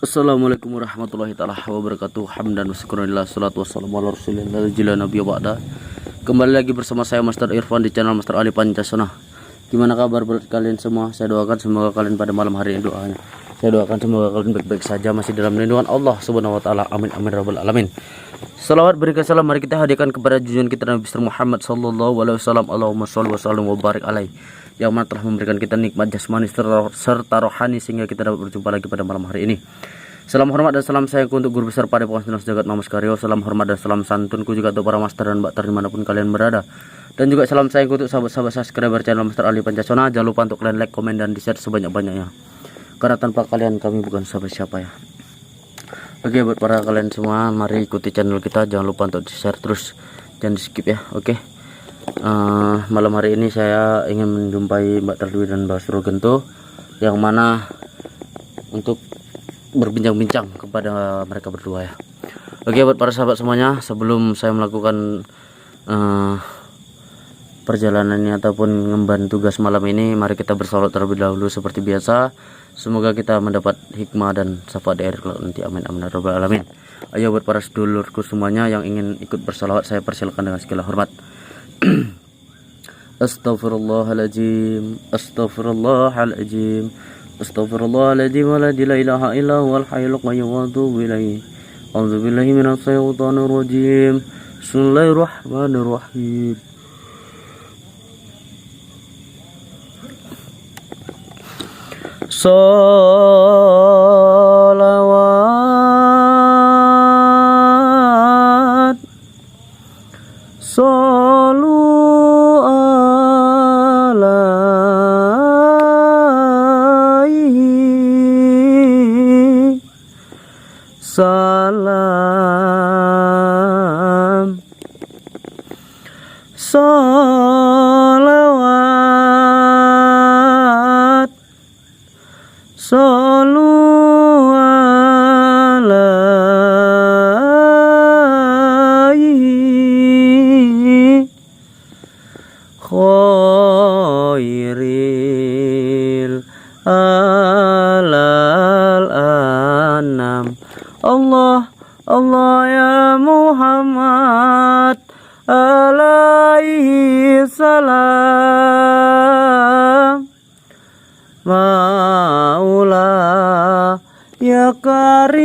Assalamualaikum warahmatullahi taala wabarakatuh. Hamdan wa syukurillah, salatu wassalamu ala rasulillah jila nabiya ba'da. Kembali lagi bersama saya Master Irfan di channel Master Ali Pancasona. Gimana kabar buat kalian semua? Saya doakan semoga kalian pada malam hari ini doanya. Saya doakan semoga kalian baik-baik saja, masih dalam lindungan Allah Subhanahu wa taala. Amin amin rabbal alamin. Salawat berikan salam mari kita hadirkan kepada junjungan kita Nabi besar Muhammad sallallahu alaihi wasallam. Allahumma shalli wa sallim wa barik alaihi. Yang mana telah memberikan kita nikmat jasmani serta rohani sehingga kita dapat berjumpa lagi pada malam hari ini. Salam hormat dan salam sayangku untuk guru besar pada Pengasuhan Sejagat Mamas Karyo. Salam hormat dan salam santunku juga untuk para master dan mbak dimanapun kalian berada. Dan juga salam sayangku untuk sahabat-sahabat subscriber channel Master Ali Pancasona. Jangan lupa untuk kalian like, komen, dan di share sebanyak-banyaknya, karena tanpa kalian kami bukan siapa-siapa ya. Oke, buat para kalian semua, mari ikuti channel kita. Jangan lupa untuk di share terus, jangan di skip ya. Oke, malam hari ini saya ingin menjumpai Mbak Terdewi dan Mbak Surogento, yang mana untuk berbincang-bincang kepada mereka berdua ya. Oke, buat para sahabat semuanya, sebelum saya melakukan perjalanan ini ataupun ngemban tugas malam ini, mari kita bersolawat terlebih dahulu seperti biasa. Semoga kita mendapat hikmah dan syafaat dari Allah nanti. Amin amin rabbal alamin. Ayo buat para sedulurku semuanya yang ingin ikut bersolawat, saya persilakan dengan segala hormat. Astaghfirullahaladzim, astaghfirullahaladzim, astaghfirullahaladzim wa la ilaha illa huwal hayyul qayyum wa atubu ilaihi. A'udzubillahi minasy syaithanir rajim. Bismillahirrahmanirrahim. Sholawat Sallu alaihi salam Sholawat Sallu alaihi khairil alal anam. Allah Allah ya Muhammad alaihi salam. Maula ya karimun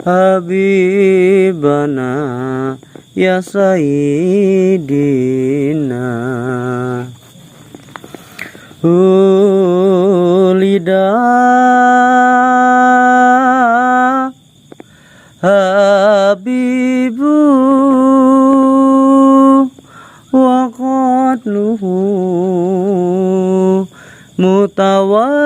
habibana ya sayyidina ulida habibu waqatluhu mutawaridu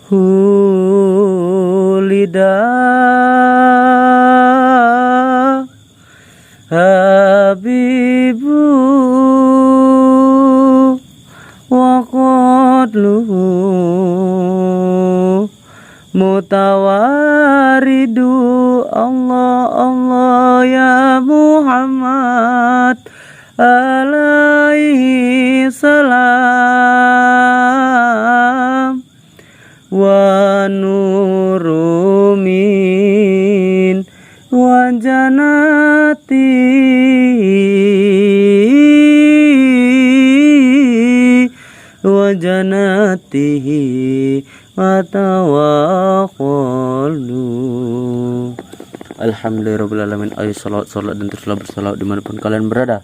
hulida habibu waqatluhu mutawaridu. Allah Allah ya Muhammad alaihi salam wa nuru min wa janati wa janatihi wa tawakkalu. Alhamdulillahirrahmanirrahim. Ayo salat dan teruslah bersalawat dimanapun kalian berada.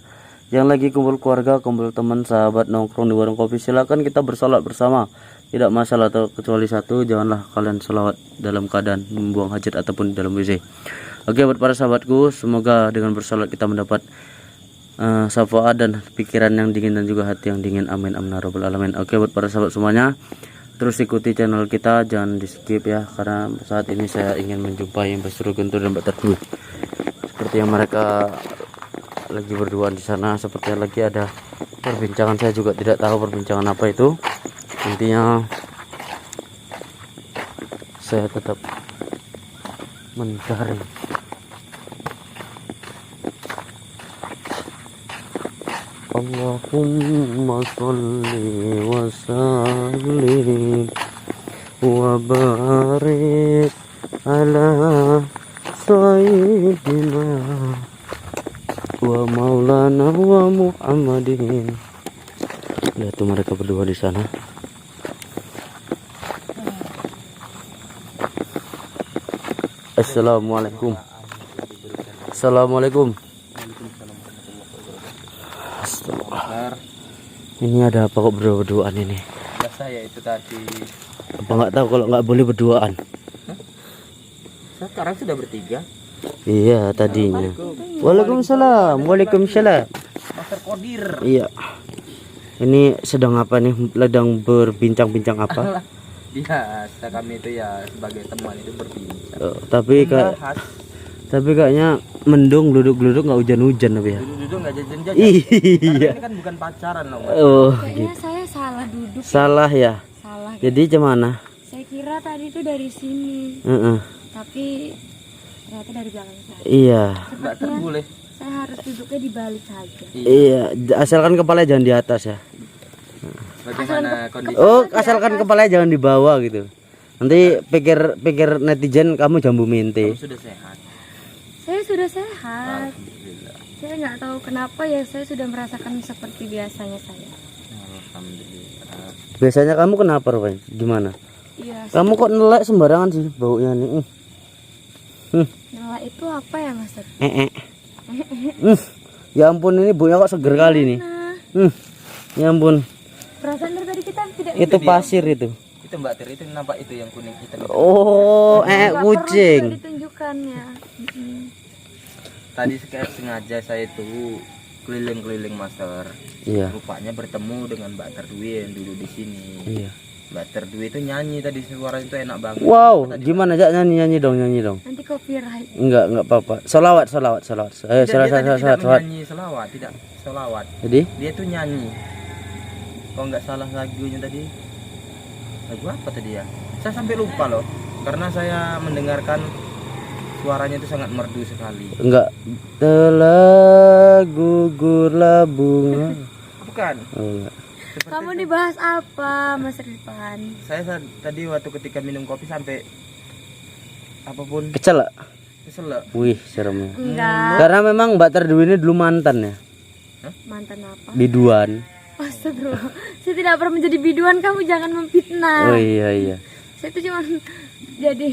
Yang lagi kumpul keluarga, kumpul teman, sahabat, nongkrong di warung kopi, silakan kita bersalat bersama. Tidak masalah, atau kecuali satu, janganlah kalian salawat dalam keadaan membuang hajat ataupun dalam WC. Oke, buat para sahabatku, semoga dengan bersalat kita mendapat syafaat dan pikiran yang dingin dan juga hati yang dingin. Amin amin rabbal alamin. Oke, buat para sahabat semuanya, terus ikuti channel kita, jangan di skip ya, karena saat ini saya ingin menjumpai Mbak Surogento dan Mbak Terdewi. Seperti yang mereka lagi berduaan di sana, sepertinya lagi ada perbincangan. Saya juga tidak tahu perbincangan apa itu. Intinya saya tetap mencari Allahumma sholli wa sallim wa barik ala sayyidina wa maulana wa Muhammadin. Lihat tuh mereka berdua di sana. Assalamualaikum. Assalamualaikum. Astagfirullah. Ini ada apa kok berdua-berduaan ini? Biasa ya itu tadi. Apa nggak tahu kalau nggak boleh berduaan? Sekarang sudah bertiga. Iya tadinya. Waalaikumsalam. Waalaikumsalam. Master Kodir. Iya. Ini sedang apa nih? Sedang berbincang-bincang apa? Biasa kami itu ya sebagai teman itu berbincang. Tapi kayaknya mendung, gluduk-gluduk, nggak hujan-hujan tapi ya. Duduk nggak jajan-jajan. Iya. Ini kan bukan pacaran loh. Oh, Kayaknya gitu. saya salah duduk. Salah ya. Salah. Jadi gimana? Saya kira tadi itu dari sini, Heeh. tapi ternyata dari belakang saya. Iya. Nggak terboleh. Saya harus duduknya di balik saja. Iya. Asalkan kepala jangan di atas ya. Bagaimana kondisi? Oh, asalkan kepala jangan di bawah gitu. Nanti pikir netizen kamu jambu mente. Kamu sudah sehat. Saya sudah sehat. Alhamdulillah. Saya nggak tahu kenapa ya, saya sudah merasakan seperti biasanya saya. Alhamdulillah. Biasanya kamu kenapa, Rupanya? Gimana? Iya. Kamu kok nelek sembarangan sih baunya nih. Nyala itu apa ya, Mas? Ya ampun, ini baunya kok seger kali nih. Nah, Ya ampun. perasaan dari tadi kita tidak. Itu pasir itu. Itu Mbak Tir itu nampak itu yang kuning hitam itu. Oh, nggak perlu kucing. juga ditunjukkannya. Tadi sengaja saya itu keliling-keliling Master. Iya. Rupanya bertemu dengan Mbak Terdwi yang dulu di sini. Iya. Mbak Terdwi itu nyanyi tadi, suara itu enak banget. Wow, gimana aja nyanyi dong. Nanti copyright. Enggak apa-apa. Salawat. Ayo, Dia tadi tidak salawat. menyanyi selawat, tidak selawat. Jadi, Dia tuh nyanyi. Kalau nggak salah lagunya tadi, lagu apa tadi ya? Saya sampai lupa loh, karena saya mendengarkan suaranya itu sangat merdu sekali. enggak telah gugurlah bunga. Bukan. Oh, enggak. Seperti Kamu itu. dibahas apa, Mas Rifan? Saya tadi waktu ketika minum kopi sampai apapun Kecel. kesel. Wih, seremnya. Enggak. Karena memang Mbak Terdwi ini dulu mantan ya, Mantan apa? biduan. Astagfirullah. Saya tidak pernah menjadi biduan, kamu jangan memfitnah. Oh iya. Saya itu cuma jadi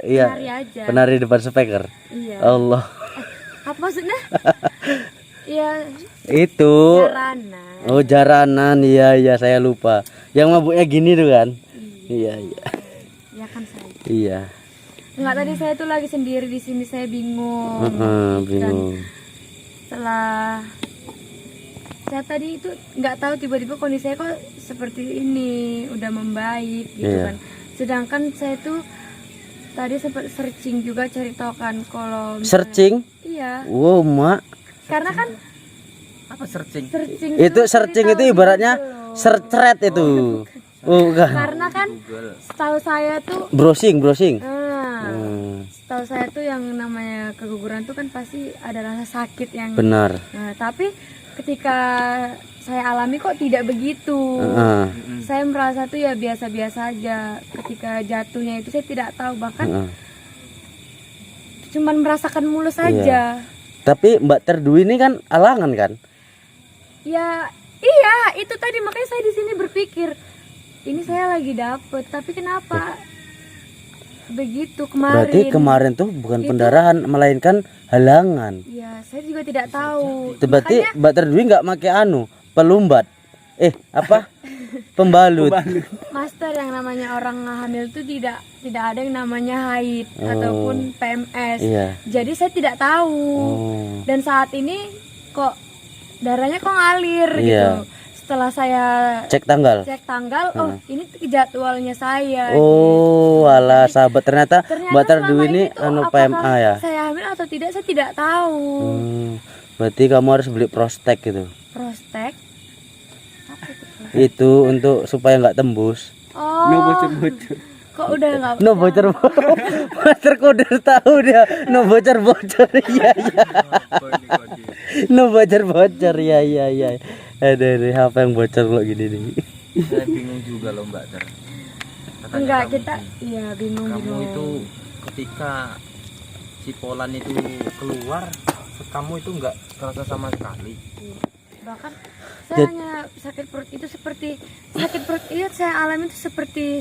Iya. penari aja. Penari depan speaker. Iya. Allah. Apa maksudnya? Iya, Itu. sarana. Oh, jaranan. Iya, saya lupa. Yang mabuknya gini tuh kan? Iya. Ya kan saya. Iya. Enggak, tadi saya tuh lagi sendiri di sini, saya bingung. Heeh, Dan bingung. setelah saya tadi itu nggak tahu tiba-tiba kondisi saya kok seperti ini, udah membaik gitu Iya. kan. Sedangkan saya tuh tadi sempat searching juga, cari tahu kan kalau misalnya- Searching? Iya, Wow, Mak. karena kan Apa searching? searching Itu tuh searching cari itu tahu di ibaratnya Google. searchret itu. Oh, bukan. Karena kan Google. setahu saya tuh Browsing. setahu saya tuh yang namanya keguguran tuh kan pasti ada rasa sakit yang Benar. Nah, tapi ketika saya alami kok tidak begitu. Heeh. Saya merasa tuh ya biasa-biasa aja. Ketika jatuhnya itu saya tidak tahu, bahkan Heeh. cuman merasakan mulus Iya. saja. Tapi Mbak Terdwi ini kan alangan kan? Ya, iya, itu tadi makanya saya di sini berpikir, ini saya lagi dapet, tapi kenapa begitu Berarti kemarin tuh bukan pendarahan melainkan halangan. Ya, saya juga tidak tahu. Berarti Makanya Mbak Terdwi nggak pakai pelumbat. Apa? Pembalut. Master, yang namanya orang hamil itu tidak ada yang namanya haid ataupun PMS. Iya. Jadi saya tidak tahu. Oh. Dan saat ini kok darahnya kok ngalir Iya. gitu. Setelah saya Cek tanggal. cek tanggal, oh ini jadwalnya saya. Oh, alah sahabat, ternyata Ternyata Mbak Terdwi selama ini tuh anu apakah PMA ya. saya hamil atau tidak saya tidak tahu. Berarti kamu harus beli prostek gitu. Prostek. Apa itu? Itu untuk supaya nggak tembus. Oh. Kok udah nggak? No bocor. Master kok udah tahu dia. No bocor. Iya. Lu bocor-bocor ya. Aduh, apa yang bocor lo gini nih? Saya bingung juga loh Mbak Ter. Katanya Enggak, kamu- kita iya bingung. kamu itu ketika si Polan itu keluar, kamu itu nggak terasa sama sekali. Bahkan saya hanya sakit perut itu seperti sakit perut itu saya alami itu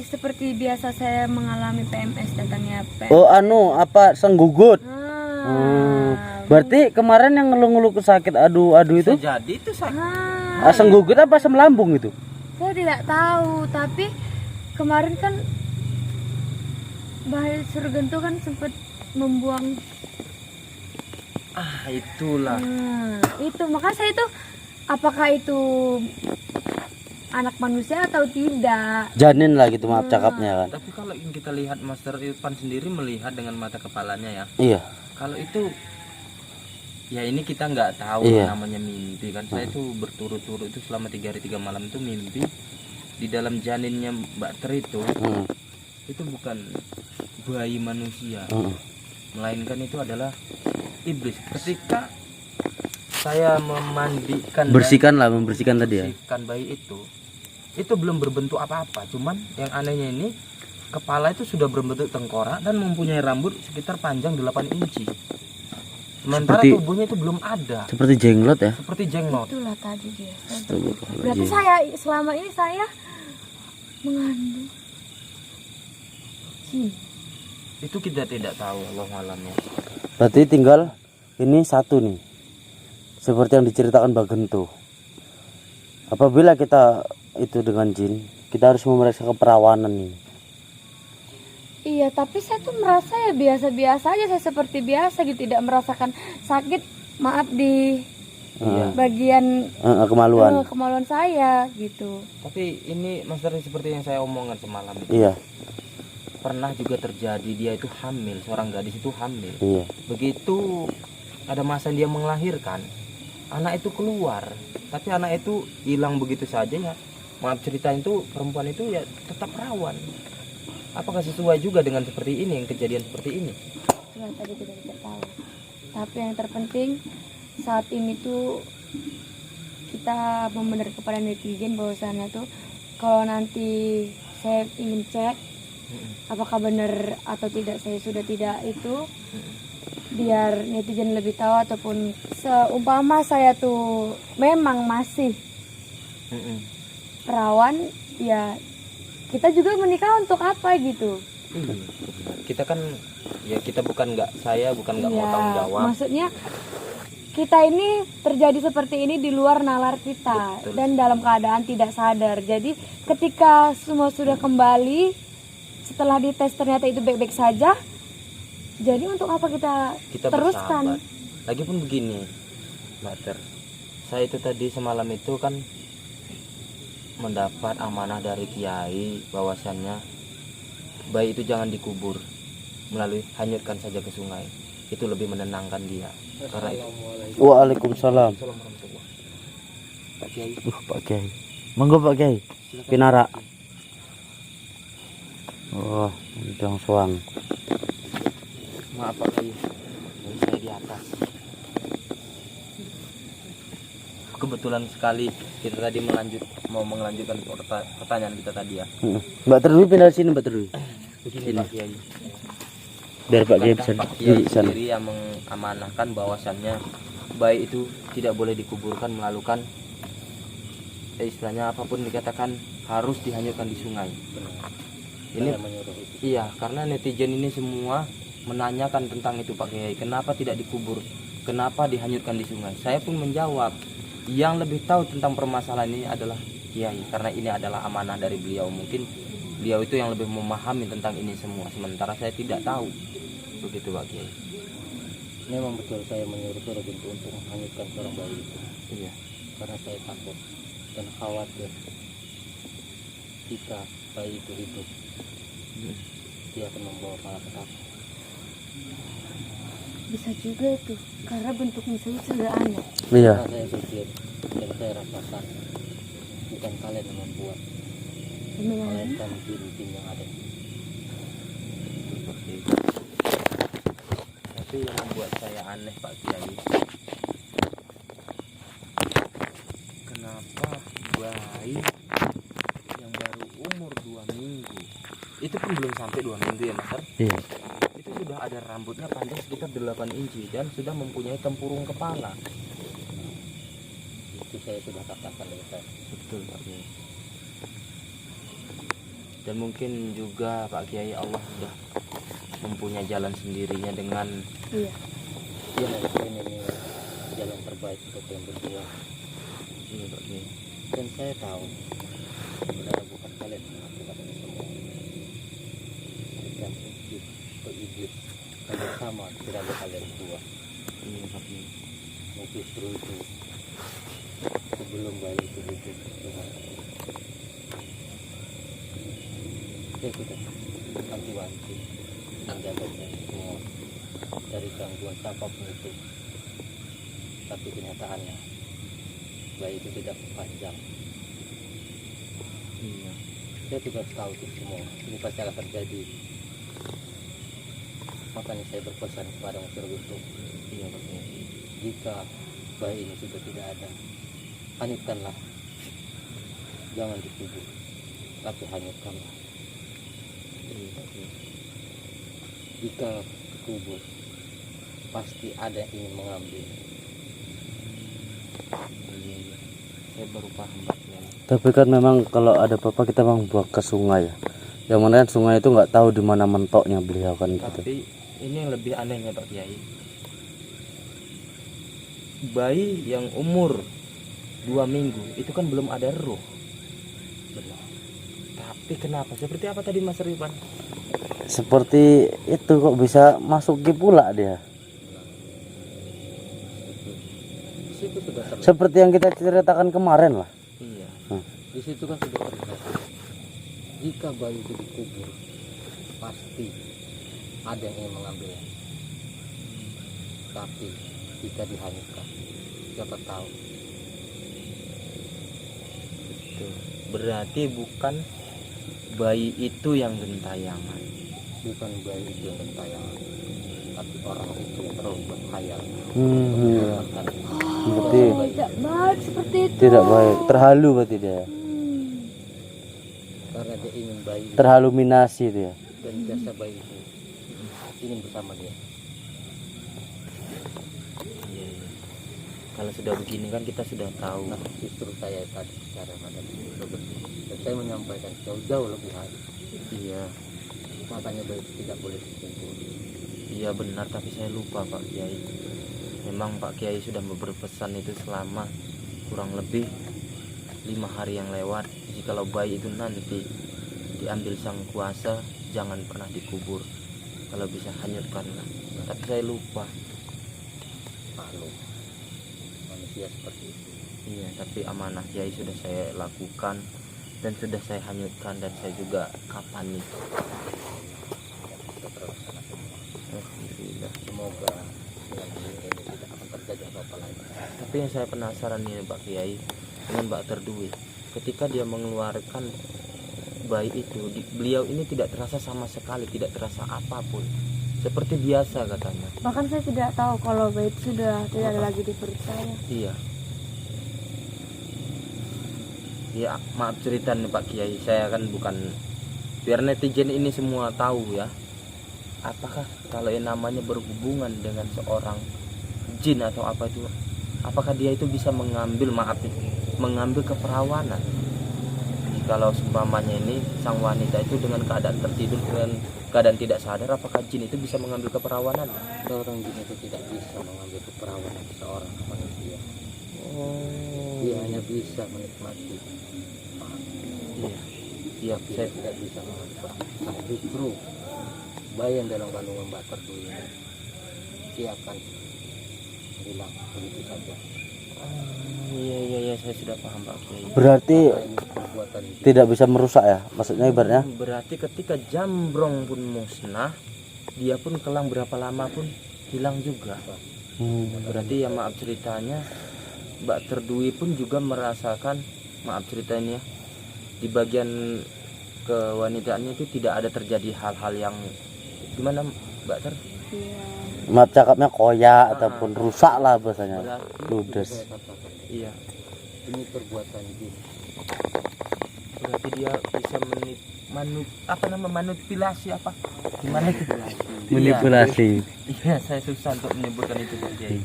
seperti biasa saya mengalami PMS datangnya PMS. Oh, apa senggugut? Ah, Berarti kemarin yang ngeluh-ngeluh sakit adu itu Bisa jadi itu sakit. asam gugut apa asam lambung itu? saya tidak tahu, tapi kemarin kan Bahaya Surgento kan sempat membuang. Itulah. Itu makanya saya itu apakah itu anak manusia atau tidak? Janin lah gitu, maaf cakapnya kan. Tapi kalau yang kita lihat Master Irfan sendiri melihat dengan mata kepalanya ya. Iya. Kalau itu ya ini kita nggak tahu Iya. namanya mimpi kan. Saya itu berturut-turut itu selama 3 hari 3 malam itu mimpi di dalam janinnya Mbak Ter itu bukan bayi manusia, melainkan itu adalah iblis. Ketika saya memandikan membersihkan tadi ya. membersihkan bayi itu belum berbentuk apa-apa, cuman yang anehnya ini kepala itu sudah berbentuk tengkorak dan mempunyai rambut sekitar panjang 8 inci. Sementara Seperti- tubuhnya itu belum ada, Seperti jenglot ya. seperti jenglot. Itulah tadi dia. Astagfirullahaladzim. Berarti saya selama ini saya mengandung jin. Itu kita tidak tahu Allah alamnya. Berarti tinggal ini satu nih. Seperti yang diceritakan Mbak Gento. Apabila kita itu dengan jin, kita harus memeriksa keperawanan ini. Iya, tapi saya tuh merasa ya biasa-biasa aja, saya seperti biasa gitu, tidak merasakan sakit. Maaf di bagian kemaluan saya gitu. Tapi ini Master seperti yang saya omongkan semalam itu. Iya, Pernah juga terjadi dia itu hamil, seorang gadis itu hamil. iya. Begitu ada masa dia melahirkan, anak itu keluar, tapi anak itu hilang begitu saja ya. Maaf cerita itu perempuan itu ya tetap rawan. Apakah sesuai juga dengan seperti ini, yang kejadian seperti ini? Cuma tadi kita tidak tahu. Tapi yang terpenting saat ini tuh kita membenar kepada netizen bahwasannya tuh kalau nanti saya ingin cek apakah benar atau tidak saya sudah tidak itu, biar netizen lebih tahu, ataupun seumpama saya tuh memang masih perawan, ya kita juga menikah untuk apa gitu. Iya, kita kan ya kita bukan nggak mau Ya, tanggung jawab. maksudnya kita ini terjadi seperti ini di luar nalar kita. Betul. Dan dalam keadaan tidak sadar. Jadi ketika semua sudah kembali, setelah dites ternyata itu baik-baik saja, jadi untuk apa kita teruskan? bersahabat. Lagipun begini, Mbak Ter, saya itu tadi semalam itu kan mendapat amanah dari kiai bahwasannya bayi itu jangan dikubur, melalui hanyutkan saja ke sungai. Itu lebih menenangkan dia. Karena itu. Waalaikumsalam. Assalamualaikum warahmatullahi. Pak Kiai, Pak Kiai. Monggo Pak Kiai. Pinara. Oh, udang suang. maaf Pak Kiai, saya di atas. Kebetulan sekali kita tadi mau melanjutkan pertanyaan kita tadi ya. Mbak Terwi pindah sini, Mbak Terwi. Begini Pak Kiai. Biar Pak Kiai bisa Pak Kiai duduk sana. sendiri yang mengamanahkan bahwasannya bayi itu tidak boleh dikuburkan, melakukan istilahnya apapun dikatakan harus dihanyutkan di sungai. Ini iya, karena netizen ini semua menanyakan tentang itu Pak Kiai, kenapa tidak dikubur, kenapa dihanyutkan di sungai. Saya pun menjawab, yang lebih tahu tentang permasalahan ini adalah Kiai, karena ini adalah amanah dari beliau. Mungkin beliau itu yang lebih memahami tentang ini semua, sementara saya tidak tahu. Begitu Pak Kiai. Memang betul saya menyuruh Surgento untuk menghanyutkan seorang bayi itu. Iya. Karena saya takut dan khawatir jika bayi itu hidup, dia akan membawa malapetaka. Bisa juga itu, karena bentuknya saja sudah aneh. Iya. Karena saya pikir dan saya rasakan bukan kalian yang membuat, melainkan jin-jin yang ada. Seperti itu. Tapi yang membuat saya aneh Pak Kiai, itu pun belum sampai 2 minggu ya Master. Iya. Itu sudah ada rambutnya panjang sekitar 8 inci dan sudah mempunyai tempurung kepala. Itu saya sudah katakan dari saya. Betul Pak Kiai. Dan mungkin juga Pak Kiai Allah sudah mempunyai jalan sendirinya dengan Iya. Dia mungkin ini jalan terbaik untuk yang berdua. ini Pak Kiai. Dan saya tahu sebenarnya bukan kalian yang melakukan ini semua. Dan iblis kalian sama tidak ada kalian berdua. Iya Pak Kiai. Justru itu sebelum bayi itu Tuhan, saya sudah wanti-wanti menjaganya semua dari gangguan apapun itu, tapi kenyataannya bayi itu tidak panjang. Iya. Saya juga tahu itu semua ini pasti akan terjadi, makanya saya berpesan kepada Master Guntung, Iya Pak Kiai. jika bayi ini sudah tidak ada, hanyutkanlah, jangan dikubur, tapi hanyutkanlah. Iya Pak Kiai. Jika dikubur, pasti ada yang ingin mengambil. Iya, iya. Saya baru paham Pak Kiai. Tapi kan memang kalau ada apa-apa kita memang buang ke sungai ya. Yang mana kan sungai itu nggak tahu di mana mentoknya beliau kan gitu. Tapi ini yang lebih anehnya Pak Kiai. Bayi yang umur 2 minggu itu kan belum ada roh. Benar. Tapi kenapa? Seperti apa tadi Mas Ripan? Seperti itu kok bisa masuk ke pula dia. Di situ sudah terlihat. Seperti yang kita ceritakan kemarin lah. Iya. Di situ kan sudah terlihat. Jika bayi itu dikubur, pasti ada yang ingin mengambilnya. Tapi jika dihanyutkan, siapa tahu. Tuh. Berarti bukan bayi itu yang gentayangan. Bukan bayi itu yang gentayangan, tapi orang itu terlalu berkhayal. Iya. Berarti Tidak baik seperti itu. tidak baik, terhalu berarti dia. Karena dia ingin bayi itu, Terhaluminasi dia. dan jasa bayi itu ingin bersama dia. Iya, iya. Kalau sudah begini kan kita sudah tahu. Nah, justru saya tadi bicara pada dan saya menyampaikan jauh-jauh lebih halus. Iya. Makanya bayi itu tidak boleh dikumpul. Iya benar, tapi saya lupa Pak Kiai. Memang Pak Kiai sudah berpesan itu selama kurang lebih 5 hari yang lewat. Jikalau bayi itu nanti diambil sang kuasa, jangan pernah dikubur. Kalau bisa hanyutkanlah. Tapi saya lupa. Malu manusia seperti itu. Iya, tapi amanah Kiai sudah saya lakukan dan sudah saya hanyutkan dan saya juga kapani. Kita terlaksana semua. Alhamdulillah. Semoga dengan ini tidak akan terjadi apa-apa lagi. Tapi yang saya penasaran ini Pak Kiai dengan Mbak Terdui, ketika dia mengeluarkan bayi itu, beliau ini tidak terasa sama sekali, tidak terasa apapun, seperti biasa katanya. Bahkan saya tidak tahu kalau bayi itu sudah tidak ada lagi di perut saya. Iya. Ya maaf cerita nih Pak Kiai, saya kan bukan, biar netizen ini semua tahu ya. Apakah kalau yang namanya berhubungan dengan seorang jin atau apa itu, apakah dia itu bisa mengambil, maaf nih, mengambil keperawanan? Kalau seumpamanya ini sang wanita itu dengan keadaan tertidur, dengan keadaan tidak sadar, apakah jin itu bisa mengambil keperawanan? Seorang jin itu tidak bisa mengambil keperawanan seorang manusia. Oh, Dia hanya bisa menikmati. iya, iya, Dia saya tidak bisa mengambil. Nah, justru bayi yang dalam kandungan Mbak Terdu ini, dia akan hilang begitu saja. iya, saya sudah paham Pak Kiai. Berarti Karena ini perbuatan jin. tidak bisa merusak ya, maksudnya ibaratnya. Berarti ketika jambrong pun musnah, dia pun kelang berapa lama pun hilang juga. Berarti ya maaf ceritanya, Mbak Terdui pun juga merasakan, maaf ceritanya, di bagian kewanitaannya itu tidak ada terjadi hal-hal yang gimana Mbak Ter? Iya. Maaf cakapnya koyak ataupun rusak lah bahasanya. Berarti, Ludes. Saya katakan, iya, ini perbuatan jin. berarti dia bisa manipulasi apa? Gimana itu? Manipulasi. Iya, saya susah untuk menyebutkan itu Pak Kiai.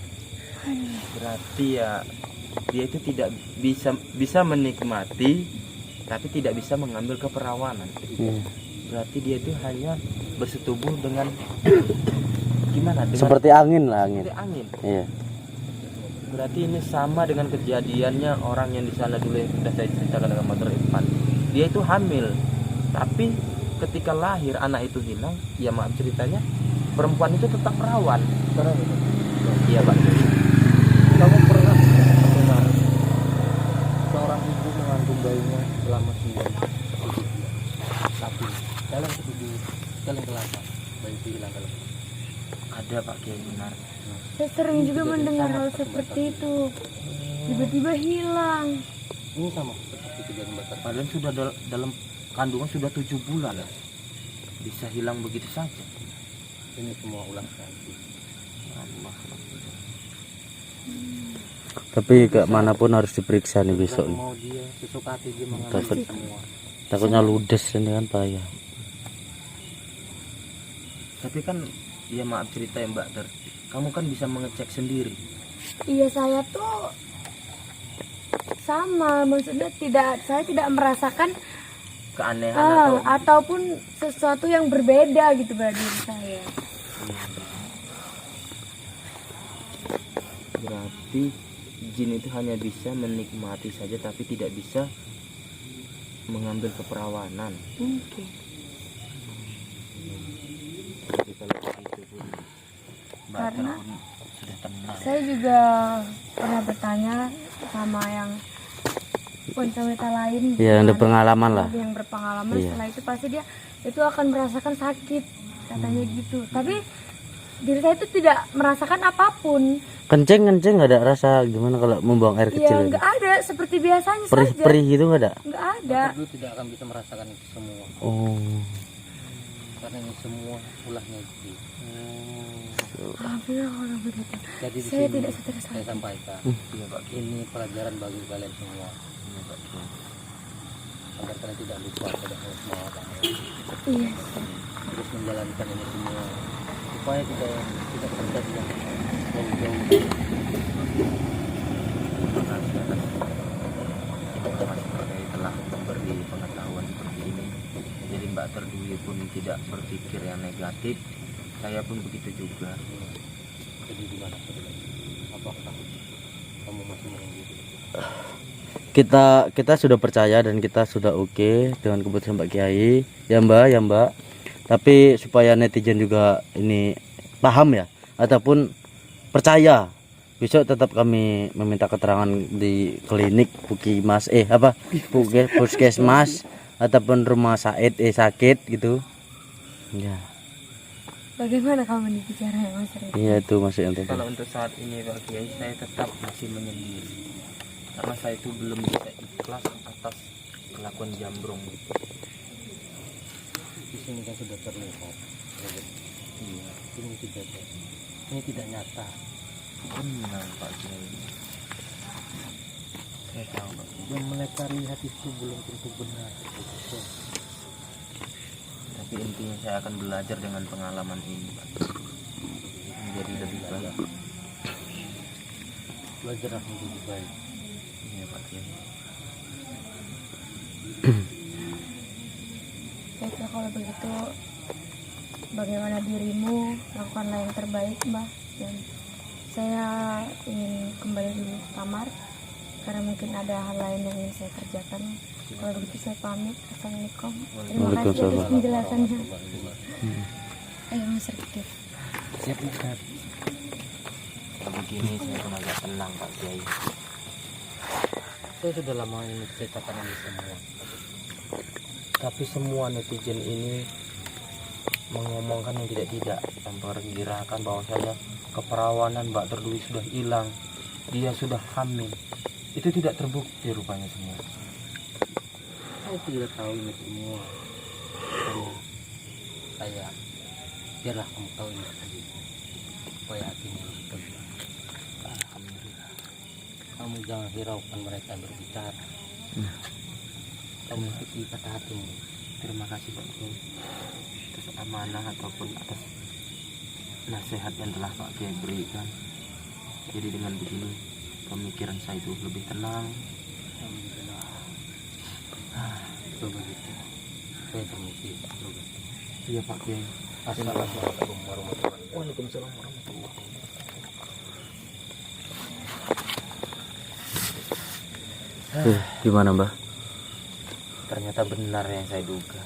Berarti ya dia itu tidak bisa menikmati tapi tidak bisa mengambil keperawanan. Berarti dia itu hanya bersetubuh dengan gimana? Dengan Seperti angin lah, angin. seperti angin. Iya. Berarti ini sama dengan kejadiannya orang yang di sana dulu yang sudah saya ceritakan dengan Master Irfan. Dia itu hamil, tapi ketika lahir anak itu hilang. Ya maaf ceritanya, perempuan itu tetap perawan. Iya Pak. Kamu pernah dengar seorang ibu mengandung bayinya selama 9 bulan, tapi dalam 7 kelapa bayi itu hilang dalam. Ada Pak Kiai, benar. Saya sering juga mendengar hal seperti itu. Tiba-tiba hilang. Ini sama seperti kejadian Batar. Padahal sudah dalam kandungan sudah 7 bulan. Bisa hilang begitu saja. Ini semua ulang lagi. Allah. Tapi ke manapun harus diperiksa nih besok Kalau nih. mau dia sesuka hati dia mengambil Takut. semua. Takutnya ludes ini kan bahaya. Tapi kan ya maaf cerita ya Mbak Ter. Kamu kan bisa mengecek sendiri. Iya, saya tuh sama, maksudnya saya tidak merasakan Keanehan ataupun sesuatu yang berbeda gitu pada diri saya. Berarti jin itu hanya bisa menikmati saja tapi tidak bisa mengambil keperawanan. Mungkin. Tapi kalau begitu pun Mbak Karena Ter pun sudah tenang. saya juga pernah bertanya sama yang wanita lain, Iya, yang ada pengalaman lah. yang berpengalaman. Iya. Setelah itu pasti dia itu akan merasakan sakit, katanya gitu. Tapi diri saya itu tidak merasakan apapun. Kencing nggak ada rasa gimana kalau membuang air Ya kecil? nggak ada, seperti biasanya saja. Perih-perih gitu nggak ada? Nggak ada. Batar dulu tidak akan bisa merasakan itu semua Oh. karena ini semua ulahnya itu. Alhamdulillah kalau begitu. Jadi di Saya sini tidak stres. saya sampaikan Iya Pak Kiai. ini pelajaran bagi kalian semua Iya Pak Kiai. agar kalian tidak lupa pada Allah SWT. Iya. Terus menjalankan ini semua supaya tidak terjadi yang jauh-jauh. Terima kasih atas informasi Pak Kiai telah memberi pengetahuan seperti ini. Jadi Mbak Terdui pun tidak berpikir yang negatif. Saya pun begitu juga. Jadi gimana? Apakah kamu masih menunggu? Kita sudah percaya dan kita sudah oke dengan keputusan Pak Kiai. Ya Mbak. Tapi supaya netizen juga ini paham ya ataupun percaya, besok tetap kami meminta keterangan di klinik puskesmas ataupun rumah sakit gitu. Ya. Bagaimana kamu nih bicaranya, Mas Redi? Iya itu maksudnya tadi. Kalau untuk saat ini Pak Kiai, saya tetap masih menyendiri karena saya itu belum bisa ikhlas atas kelakuan Jambrong. Di sini kan sudah terlihat. Iya, ini tidak nyata. Benar Pak Kiai. Saya tahu Pak Kiai. Yang mereka lihat itu belum tentu benar. Tapi intinya saya akan belajar dengan pengalaman ini Pak. Menjadi lebih baik. Belajar akan lebih baik. Iya Pak Kiai. Baiklah kalau begitu, bagaimana dirimu, lakukanlah yang terbaik, Mbak. Dan saya ingin kembali dulu ke kamar karena mungkin ada hal lain yang ingin saya kerjakan. Kalau begitu saya pamit. Assalamualaikum. Terima kasih atas Waalaikumsalam. penjelasannya. Ayo Mas Redi. Siap Ustaz. Kalau begini saya pun agak tenang Pak Kiai. Saya sudah lama ini menceritakan ini semua. Tapi semua netizen ini mengomongkan yang tidak-tidak, memperkirakan bahwasanya keperawanan Mbak Terdui sudah hilang, dia sudah hamil. Itu tidak terbukti rupanya semua. Saya tidak tahu ini semua. Saya biarlah kamu tahu ini tadi, supaya hatimu tenang. Alhamdulillah. Kamu jangan hiraukan mereka yang berbicara. Kamu ikuti kata hatimu. Terima kasih Pak Kiai atas amanah ataupun atas nasihat yang telah Pak Kiai berikan. Jadi dengan begini pemikiran saya itu lebih tenang. Coba gitu. Saya permisi Pak Yoga. Iya Pak Kiai. Assalamualaikum warahmatullahi wabarakatuh. Waalaikumsalam warahmatullahi wabarakatuh. Gimana Mbah? Ternyata benar yang saya duga.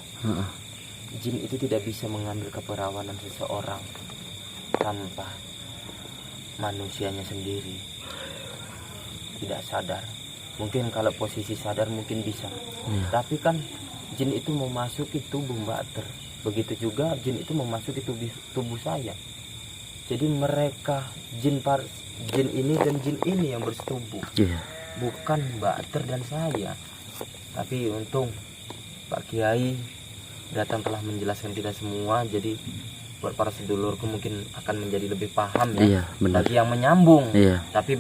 Jin itu tidak bisa mengambil keperawanan seseorang tanpa manusianya sendiri tidak sadar. Mungkin kalau posisi sadar mungkin bisa, tapi kan jin itu memasuki tubuh Mbak Ter. Begitu juga jin itu memasuki tubuh saya. Jadi mereka jin ini dan jin ini yang bersetubuh, bukan Mbak Ter dan saya. Tapi untung Pak Kiai datang telah menjelaskan kita semua, jadi buat para sedulurku mungkin akan menjadi lebih paham ya. Iya, benar. Bagi yang menyambung, Iya. tapi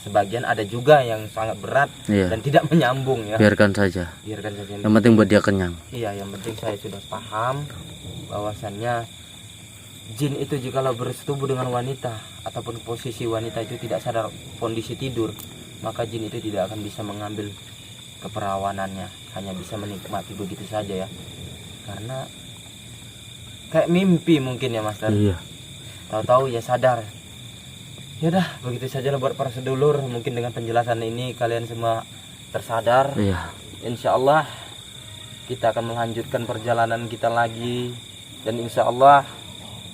sebagian ada juga yang sangat berat Iya. dan tidak menyambung ya. Biarkan saja. Biarkan saja. Yang penting buat dia kenyang. Iya, yang penting saya sudah paham bahwasannya jin itu jikalau bersetubuh dengan wanita ataupun posisi wanita itu tidak sadar kondisi tidur, maka jin itu tidak akan bisa mengambil keperawanannya, hanya bisa menikmati begitu saja ya. Karena kayak mimpi mungkin ya Master. Iya. Tahu-tahu ya sadar. Ya dah, begitu saja lah buat para sedulur. Mungkin dengan penjelasan ini kalian semua tersadar. Iya. Insya Allah kita akan melanjutkan perjalanan kita lagi, dan insya Allah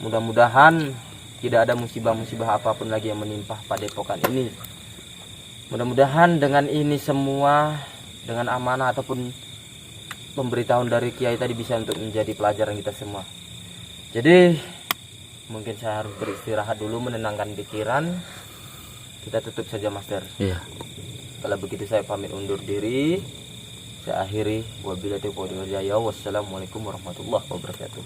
mudah-mudahan tidak ada musibah-musibah apapun lagi yang menimpa padepokan ini. Mudah-mudahan dengan ini semua, dengan amanah ataupun pemberitahuan dari Kiai tadi bisa untuk menjadi pelajaran kita semua. Jadi mungkin saya harus beristirahat dulu, menenangkan pikiran. Kita tutup saja Master. Iya. Kalau begitu saya pamit undur diri. Saya akhiri. Wabillahi taufiq wal hidayah. Wassalamualaikum warahmatullahi wabarakatuh.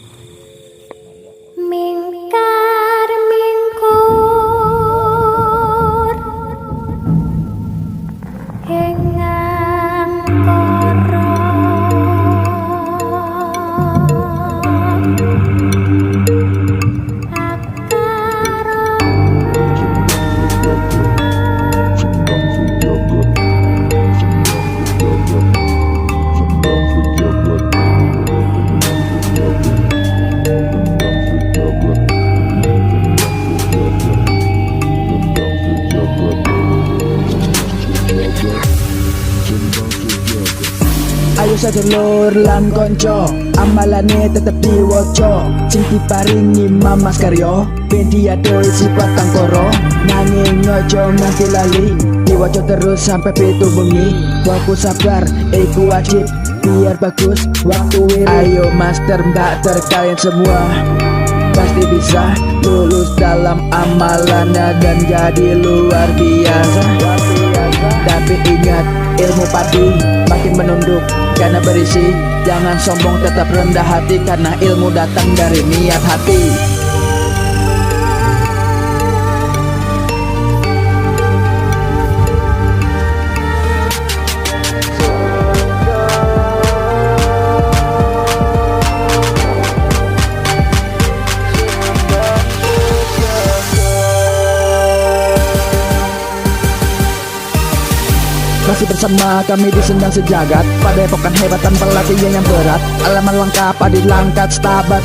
Mingkar mingkur hengang koro Ayo sedulur lan konco, amalane tetep diwoco. Sing diparingi Mamas Karyo, ben diadoh sifat kang koro. Nanging ojo nganti lali, diwoco terus sampai pitu bengi. Fokus sabar, iku wajib, biar bagus waktu ini. Ayo Master Mbak Ter kalian semua pasti bisa lulus dalam amalannya dan jadi luar biasa. Tapi ingat, ilmu padi makin menunduk karena berisi. Jangan sombong, tetap rendah hati, karena ilmu datang dari niat hati. Masih bersama kami di Sendang Sejagat, padepokan hebat tanpa latihan yang berat. Alaman lengkap adi langkat, stabat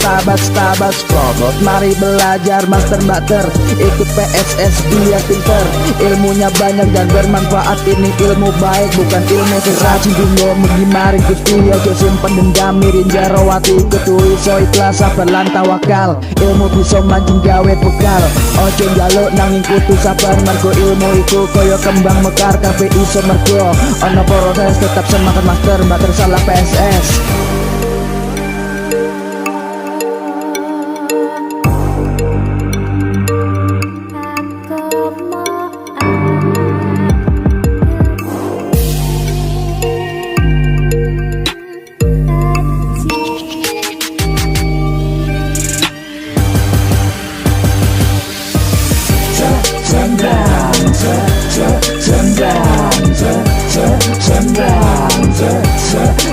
Strobot. Mari belajar Master Mbak Ter, ikut PSS biar pinter. Ilmunya banyak dan bermanfaat, ini ilmu baik bukan ilmu racun. Dunia mengimarin Gusti, ojo simpen dendam mirin jarawati. Ketui so ikhlas sabar lan tawakal, ilmu bisa mancing gawe bekal. Ojo njaluk nanging kudu sabar, mergo ilmu iku koyo kembang mekar. Kabeh iso mergo ono proses, tetap semangat Master Mbak Ter salah PSS.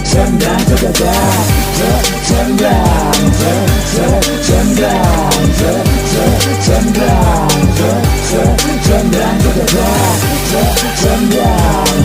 Sendang Rendang